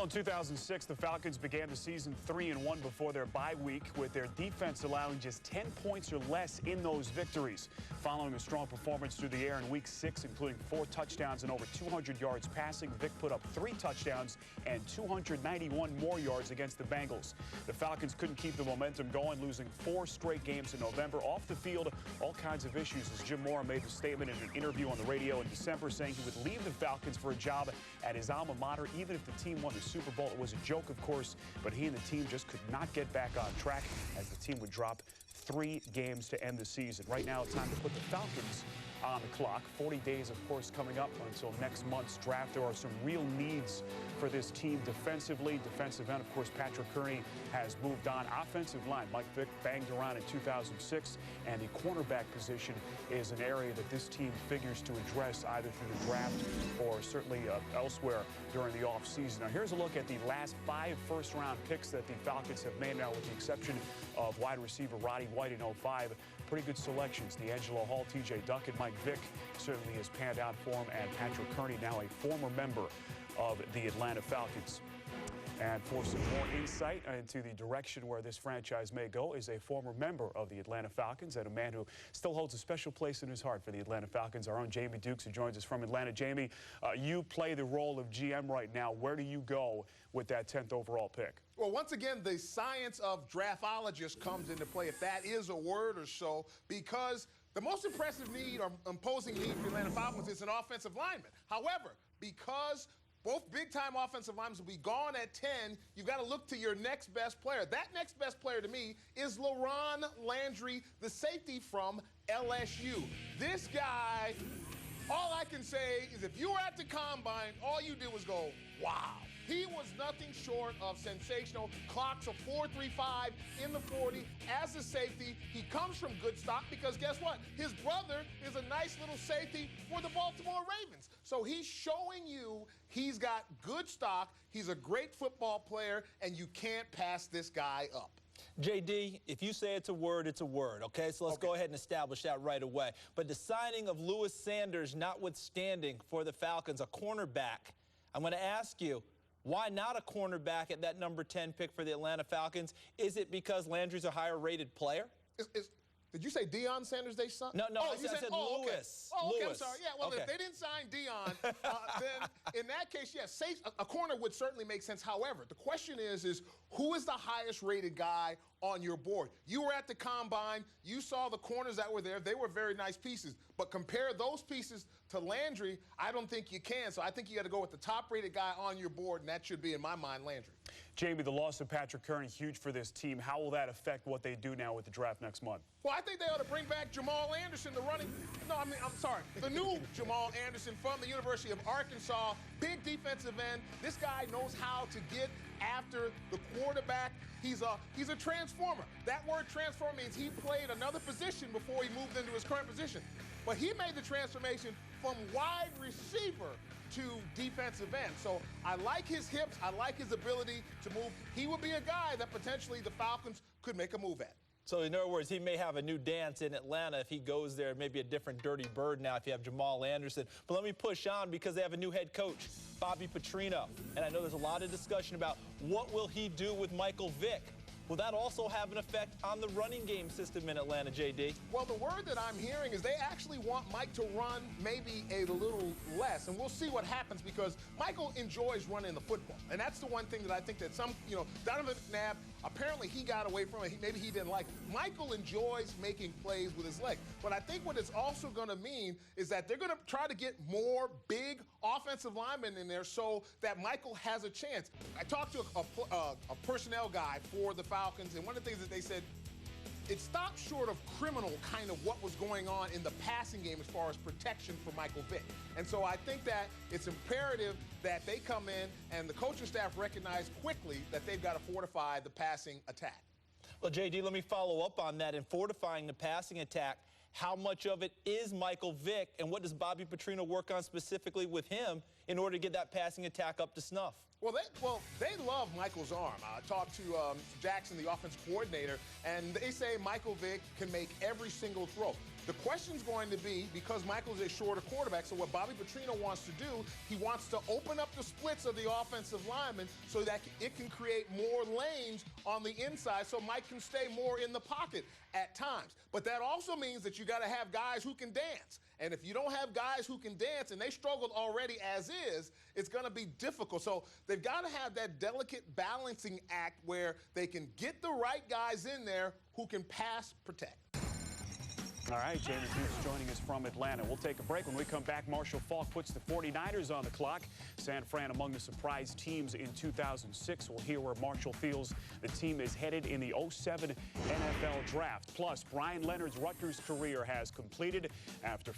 Well, in 2006, the Falcons began the season 3-1 before their bye week, with their defense allowing just 10 points or less in those victories. Following a strong performance through the air in Week 6, including 4 touchdowns and over 200 yards passing, Vic put up 3 touchdowns and 291 more yards against the Bengals. The Falcons couldn't keep the momentum going, losing 4 straight games in November. Off the field, all kinds of issues, as Jim Mora made the statement in an interview on the radio in December, saying he would leave the Falcons for a job at his alma mater, even if the team won the Super Bowl. It was a joke, of course, but he and the team just could not get back on track as the team would drop 3 games to end the season. Right now, it's time to put the Falcons on the clock. 40 days, of course, coming up until next month's draft. There are some real needs for this team defensively. Defensive end, of course, Patrick Kearney has moved on. Offensive line, Mike Vick banged around in 2006, and the cornerback position is an area that this team figures to address either through the draft or certainly elsewhere during the offseason. Now, here's a look at the last 5 first-round picks that the Falcons have made now, with the exception of wide receiver Roddy White in 05. Pretty good selections. D'Angelo Hall, T.J. Duckett, Mike Vick certainly has panned out for him, and Patrick Kearney, now a former member of the Atlanta Falcons. And for some more insight into the direction where this franchise may go is a former member of the Atlanta Falcons and a man who still holds a special place in his heart for the Atlanta Falcons, our own Jamie Dukes, who joins us from Atlanta. Jamie, you play the role of GM right now. Where do you go with that 10th overall pick? Well, once again, the science of draftologist comes into play, if that is a word or so, because the most impressive need or imposing need for the Atlanta Falcons is an offensive lineman. However, because both big-time offensive linemen will be gone at 10, you've got to look to your next best player. That next best player to me is LaRon Landry, the safety from LSU. This guy, all I can say is if you were at the Combine, all you did was go, wow. He was nothing short of sensational. Clocks a 4.35 in the 40 as a safety. He comes from good stock because guess what? His brother is a nice little safety for the Baltimore Ravens. So he's showing you he's got good stock. He's a great football player, and you can't pass this guy up. JD, if you say it's a word, okay? So let's go ahead and establish that right away. But the signing of Lewis Sanders notwithstanding for the Falcons, a cornerback, I'm going to ask you, why not a cornerback at that number 10 pick for the Atlanta Falcons? Is it because Landry's a higher-rated player? Did you say Deion Sanders they signed? No, I said Lewis. Okay. Oh, okay, Lewis. I'm sorry. Yeah, well, if they didn't sign Deion, then in that case, yes, a corner would certainly make sense. However, the question is who is the highest-rated guy on your board? You were at the Combine. You saw the corners that were there. They were very nice pieces. But compare those pieces to Landry, I don't think you can. So I think you got to go with the top-rated guy on your board, and that should be, in my mind, Landry. Jamie, the loss of Patrick Kearney, huge for this team. How will that affect what they do now with the draft next month? Well, I think they ought to bring back Jamal Anderson, the new Jamal Anderson from the University of Arkansas, big defensive end. This guy knows how to get after the quarterback. He's a transformer. That word transform means he played another position before he moved into his current position. But he made the transformation from wide receiver to defensive end. So I like his hips. I like his ability to move. He would be a guy that potentially the Falcons could make a move at. So in other words, he may have a new dance in Atlanta if he goes there, maybe a different dirty bird now if you have Jamal Anderson. But let me push on because they have a new head coach, Bobby Petrino. And I know there's a lot of discussion about what will he do with Michael Vick. Will that also have an effect on the running game system in Atlanta, JD? Well, the word that I'm hearing is they actually want Mike to run maybe a little less, and we'll see what happens because Michael enjoys running the football. And that's the one thing that I think that Donovan McNabb, apparently he got away from it. Maybe he didn't like it. Michael enjoys making plays with his leg. But I think what it's also going to mean is that they're going to try to get more big offensive linemen in there so that Michael has a chance. I talked to a personnel guy for the Falcons, and one of the things that they said, it stopped short of criminal kind of what was going on in the passing game as far as protection for Michael Vick. And so I think that it's imperative that they come in and the coaching staff recognize quickly that they've got to fortify the passing attack. Well, JD, let me follow up on that. In fortifying the passing attack, how much of it is Michael Vick, and what does Bobby Petrino work on specifically with him in order to get that passing attack up to snuff? Well, they love Michael's arm. I talked to Jackson, the offensive coordinator, and they say Michael Vick can make every single throw. The question's going to be, because Michael's a shorter quarterback, so what Bobby Petrino wants to do, he wants to open up the splits of the offensive linemen so that it can create more lanes on the inside so Mike can stay more in the pocket at times. But that also means that you got to have guys who can dance. And if you don't have guys who can dance, and they struggled already as is, it's going to be difficult. So they've got to have that delicate balancing act where they can get the right guys in there who can pass protect. All right, James Hughes joining us from Atlanta. We'll take a break. When we come back, Marshall Faulk puts the 49ers on the clock. San Fran among the surprise teams in 2006. We'll hear where Marshall feels the team is headed in the 07 NFL Draft. Plus, Brian Leonard's Rutgers career has completed after